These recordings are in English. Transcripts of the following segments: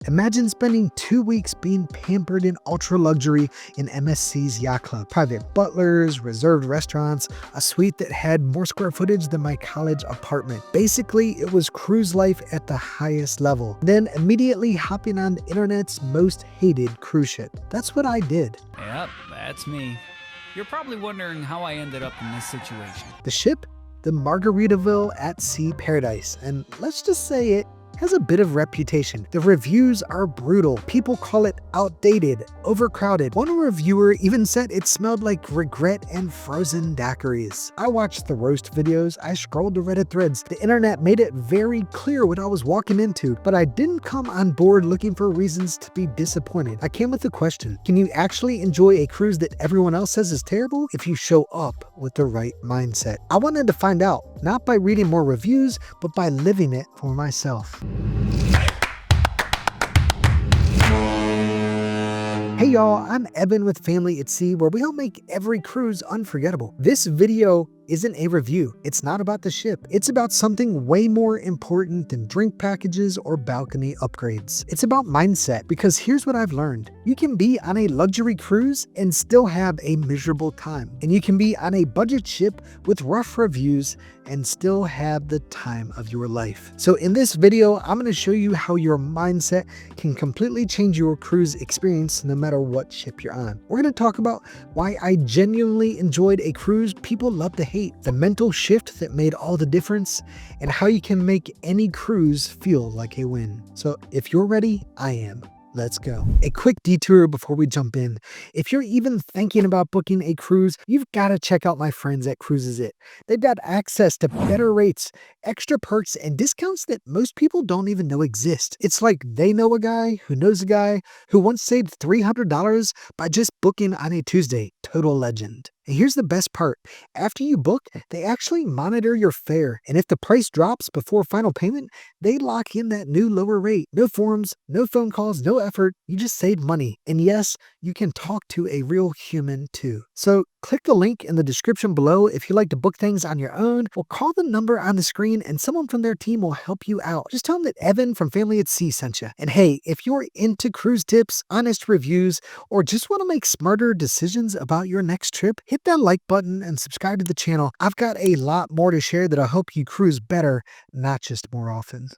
Imagine spending 2 weeks being pampered in ultra luxury in MSC's yacht club. Private butlers, reserved restaurants, a suite that had more square footage than my college apartment. Basically, it was cruise life at the highest level. Then immediately hopping on the internet's most hated cruise ship. That's what I did. Yep, that's me. You're probably wondering how I ended up in this situation. The ship? The Margaritaville at Sea Paradise. And let's just say it has a bit of reputation. The reviews are brutal. People call it outdated, overcrowded. One reviewer even said it smelled like regret and frozen daiquiris. I watched the roast videos, I scrolled the Reddit threads. The internet made it very clear what I was walking into, but I didn't come on board looking for reasons to be disappointed. I came with a question. Can you actually enjoy a cruise that everyone else says is terrible if you show up with the right mindset? I wanted to find out, not by reading more reviews, but by living it for myself. Hey y'all, I'm Evan with Family at Sea, where we help make every cruise unforgettable. This video isn't a review. It's not about the ship. It's about something way more important than drink packages or balcony upgrades. It's about mindset, because here's what I've learned. You can be on a luxury cruise and still have a miserable time. And you can be on a budget ship with rough reviews and still have the time of your life. So in this video, I'm going to show you how your mindset can completely change your cruise experience no matter what ship you're on. We're going to talk about why I genuinely enjoyed a cruise people love to hate, the mental shift that made all the difference, and how you can make any cruise feel like a win. So if you're ready, I am. Let's go. A quick detour before we jump in. If you're even thinking about booking a cruise, you've got to check out my friends at Cruises It. They've got access to better rates, extra perks, and discounts that most people don't even know exist. It's like they know a guy who knows a guy who once saved $300 by just booking on a Tuesday. Total legend. And here's the best part. After you book, they actually monitor your fare. And if the price drops before final payment, they lock in that new lower rate. No forms, no phone calls, no effort. You just saved money. And yes, you can talk to a real human too. So click the link in the description below if you like to book things on your own, or call the number on the screen and someone from their team will help you out. Just tell them that Evan from Family at Sea sent you. And hey, if you're into cruise tips, honest reviews, or just want to make smarter decisions about your next trip, hit that like button and subscribe to the channel. I've got a lot more to share that'll help you cruise better, not just more often.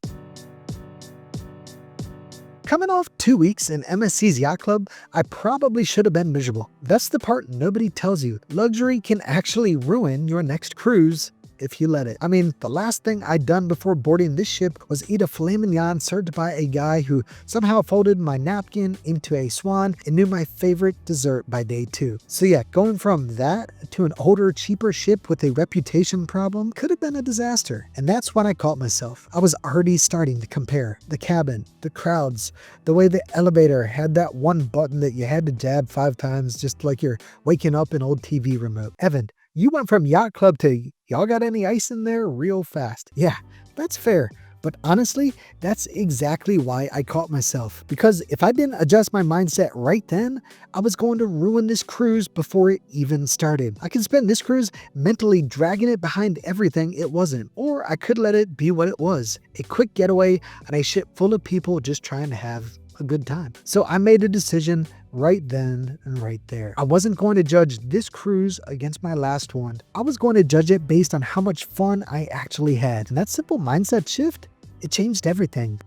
Coming off 2 weeks in MSC's yacht club, I probably should have been miserable. That's the part nobody tells you. Luxury can actually ruin your next cruise if you let it. I mean, the last thing I'd done before boarding this ship was eat a filet mignon served by a guy who somehow folded my napkin into a swan and knew my favorite dessert by day 2. So yeah, going from that to an older, cheaper ship with a reputation problem could have been a disaster. And that's when I caught myself. I was already starting to compare the cabin, the crowds, the way the elevator had that one button that you had to jab 5 times just like you're waking up an old TV remote. Evan, you went from yacht club to y'all got any ice in there real fast. Yeah, that's fair. But honestly, that's exactly why I caught myself. Because if I didn't adjust my mindset right then, I was going to ruin this cruise before it even started. I could spend this cruise mentally dragging it behind everything it wasn't. Or I could let it be what it was. A quick getaway on a ship full of people just trying to have a good time. So I made a decision right then and right there. I wasn't going to judge this cruise against my last one. I was going to judge it based on how much fun I actually had. And that simple mindset shift, it changed everything.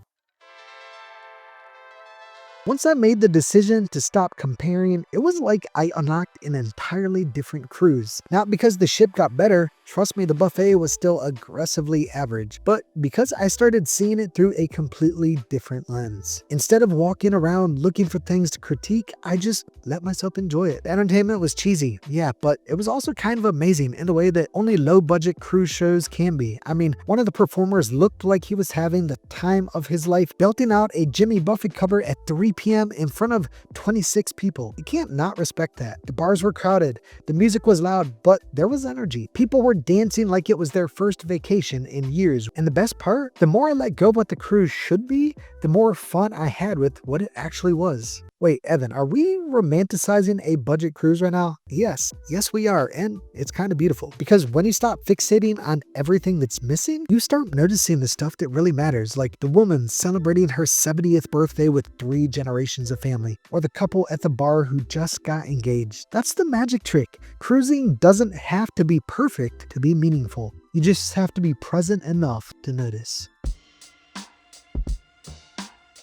Once I made the decision to stop comparing, it was like I unlocked an entirely different cruise. Not because the ship got better, trust me, the buffet was still aggressively average, but because I started seeing it through a completely different lens. Instead of walking around looking for things to critique, I just let myself enjoy it. The entertainment was cheesy, yeah, but it was also kind of amazing in the way that only low-budget cruise shows can be. I mean, one of the performers looked like he was having the time of his life, belting out a Jimmy Buffett cover at 3 p.m. in front of 26 people. You can't not respect that. The bars were crowded, the music was loud, but there was energy. People were dancing like it was their first vacation in years. And the best part, the more I let go of what the cruise should be, the more fun I had with what it actually was. Wait, Evan, are we romanticizing a budget cruise right now? Yes, we are, and it's kind of beautiful. Because when you stop fixating on everything that's missing, you start noticing the stuff that really matters, like the woman celebrating her 70th birthday with 3 generations of family, or the couple at the bar who just got engaged. That's the magic trick. Cruising doesn't have to be perfect to be meaningful. You just have to be present enough to notice.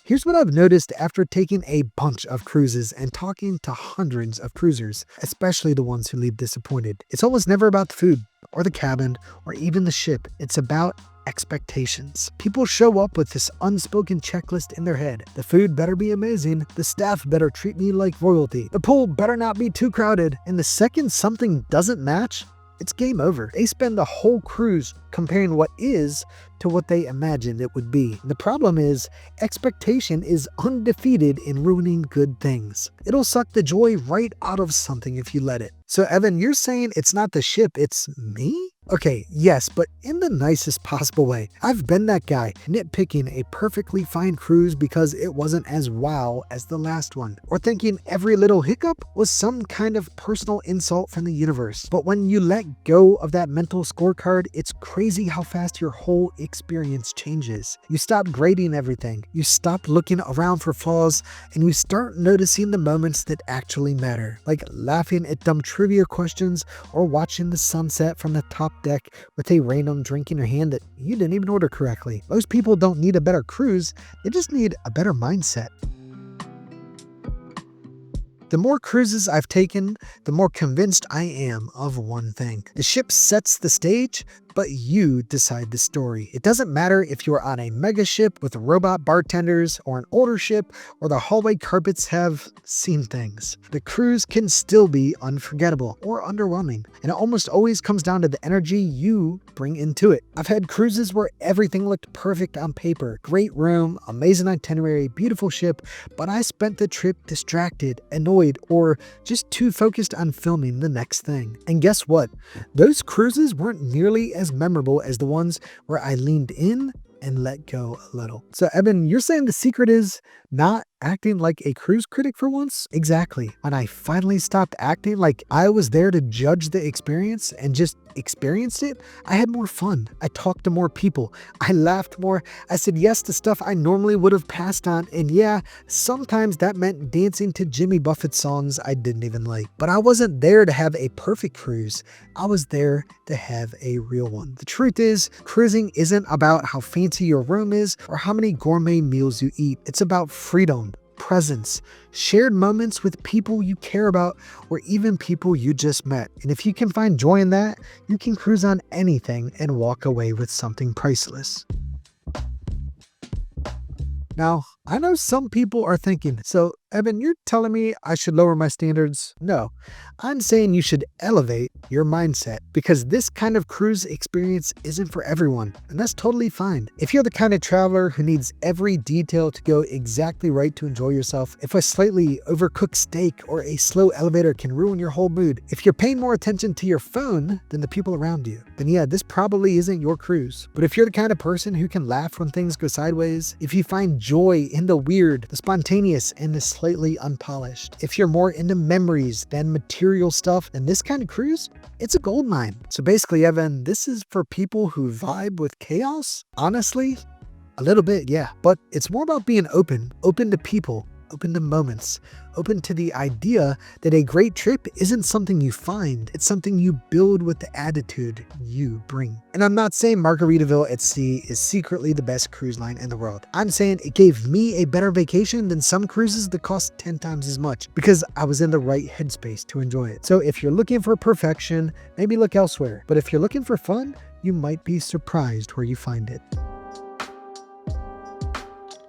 Here's what I've noticed after taking a bunch of cruises and talking to hundreds of cruisers, especially the ones who leave disappointed. It's almost never about the food, or the cabin, or even the ship. It's about expectations. People show up with this unspoken checklist in their head. The food better be amazing, the staff better treat me like royalty, the pool better not be too crowded, and the second something doesn't match, it's game over. They spend the whole cruise comparing what is to what they imagined it would be. The problem is, expectation is undefeated in ruining good things. It'll suck the joy right out of something if you let it. So Evan, you're saying it's not the ship, it's me? Okay, yes, but in the nicest possible way. I've been that guy, nitpicking a perfectly fine cruise because it wasn't as wow as the last one, or thinking every little hiccup was some kind of personal insult from the universe. But when you let go of that mental scorecard, it's crazy how fast your whole experience changes. You stop grading everything, you stop looking around for flaws, and you start noticing the moments that actually matter, like laughing at dumb trivia questions or watching the sunset from the top deck with a random drink in your hand that you didn't even order correctly. Most people don't need a better cruise, they just need a better mindset. The more cruises I've taken, the more convinced I am of one thing. The ship sets the stage, but you decide the story. It doesn't matter if you're on a mega ship with robot bartenders or an older ship or the hallway carpets have seen things. The cruise can still be unforgettable or underwhelming, and it almost always comes down to the energy you bring into it. I've had cruises where everything looked perfect on paper. Great room, amazing itinerary, beautiful ship, but I spent the trip distracted, annoyed, or just too focused on filming the next thing. And guess what? Those cruises weren't nearly as memorable as the ones where I leaned in and let go a little. So Evan, you're saying the secret is not acting like a cruise critic for once? Exactly. When I finally stopped acting like I was there to judge the experience and just experienced it, I had more fun. I talked to more people. I laughed more. I said yes to stuff I normally would have passed on. And yeah, sometimes that meant dancing to Jimmy Buffett songs I didn't even like. But I wasn't there to have a perfect cruise. I was there to have a real one. The truth is, cruising isn't about how fancy your room is or how many gourmet meals you eat. It's about freedom, presence, shared moments with people you care about, or even people you just met. And if you can find joy in that, you can cruise on anything and walk away with something priceless. Now, I know some people are thinking, so Evan, you're telling me I should lower my standards? No, I'm saying you should elevate your mindset, because this kind of cruise experience isn't for everyone, and that's totally fine. If you're the kind of traveler who needs every detail to go exactly right to enjoy yourself, if a slightly overcooked steak or a slow elevator can ruin your whole mood, if you're paying more attention to your phone than the people around you, then yeah, this probably isn't your cruise. But if you're the kind of person who can laugh when things go sideways, if you find joy in the weird, the spontaneous, and the slightly unpolished, if you're more into memories than material stuff, then this kind of cruise, it's a goldmine. So basically, Evan, this is for people who vibe with chaos? Honestly, a little bit, yeah. But it's more about being open to people, open to moments, open to the idea that a great trip isn't something you find, it's something you build with the attitude you bring. And I'm not saying Margaritaville at sea is secretly the best cruise line in the world. I'm saying it gave me a better vacation than some cruises that cost 10 times as much, because I was in the right headspace to enjoy it. So if you're looking for perfection, maybe look elsewhere. But if you're looking for fun, you might be surprised where you find it.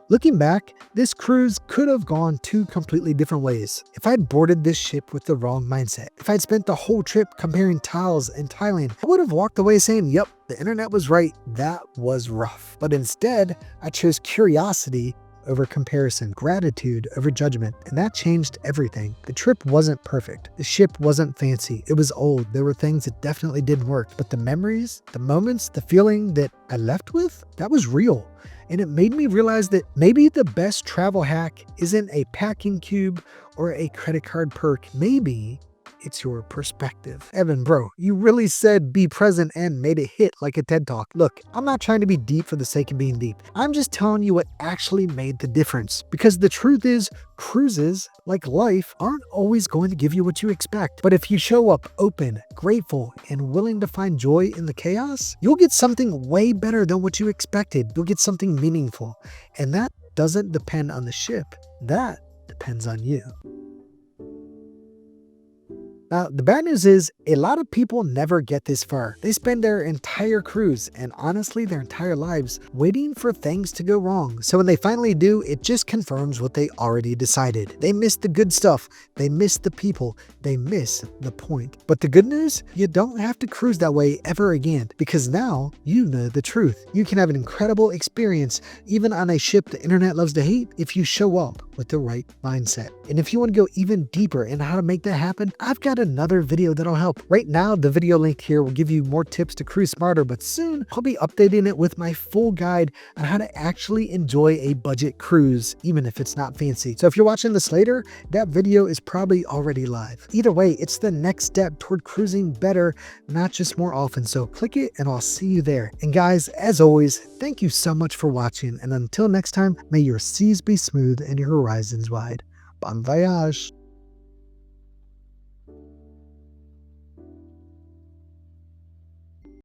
Looking back, this cruise could have gone 2 completely different ways. If I'd boarded this ship with the wrong mindset, if I'd spent the whole trip comparing tiles in Thailand, I would have walked away saying, yep, the internet was right, that was rough. But instead, I chose curiosity over comparison, gratitude over judgment, and that changed everything. The trip wasn't perfect. The ship wasn't fancy. It was old. There were things that definitely didn't work, but the memories, the moments, the feeling that I left with, that was real. And it made me realize that maybe the best travel hack isn't a packing cube or a credit card perk. Maybe it's your perspective. Evan, bro, you really said be present and made it hit like a TED Talk. Look, I'm not trying to be deep for the sake of being deep. I'm just telling you what actually made the difference. Because the truth is, cruises, like life, aren't always going to give you what you expect. But if you show up open, grateful, and willing to find joy in the chaos, you'll get something way better than what you expected. You'll get something meaningful. And that doesn't depend on the ship. That depends on you. Now, the bad news is a lot of people never get this far. They spend their entire cruise and honestly their entire lives waiting for things to go wrong. So when they finally do, it just confirms what they already decided. They miss the good stuff. They miss the people. They miss the point. But the good news, you don't have to cruise that way ever again, because now you know the truth. You can have an incredible experience even on a ship the internet loves to hate if you show up with the right mindset. And if you want to go even deeper in how to make that happen, I've got another video that'll help. Right now, the video link here will give you more tips to cruise smarter, but soon I'll be updating it with my full guide on how to actually enjoy a budget cruise, even if it's not fancy. So if you're watching this later, that video is probably already live. Either way, it's the next step toward cruising better, not just more often. So click it and I'll see you there. And guys, as always, thank you so much for watching. And until next time, may your seas be smooth and your horizons wide. Bon voyage.